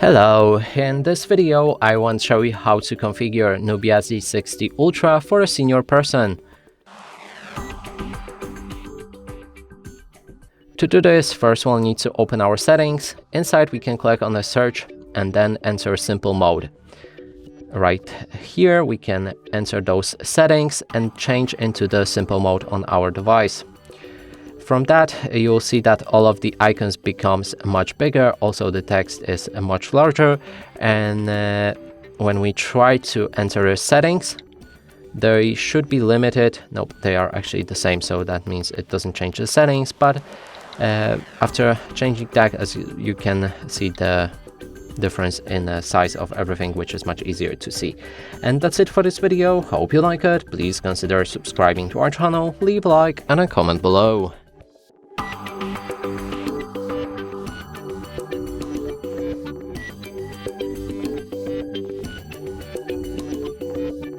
Hello, in this video I want to show you how to configure Nubia Z60 Ultra for a senior person. To do this, first we'll need to open our settings. Inside we can click on the search and then enter simple mode. Right here we can enter those settings and change into the simple mode on our device. From that, you'll see that all of the icons becomes much bigger. Also, the text is much larger. And when we try to enter the settings, they should be limited. Nope, they are actually the same. So that means it doesn't change the settings. But after changing that, as you can see the difference in the size of everything, which is much easier to see. And that's it for this video. Hope you like it. Please consider subscribing to our channel, leave a like and a comment below.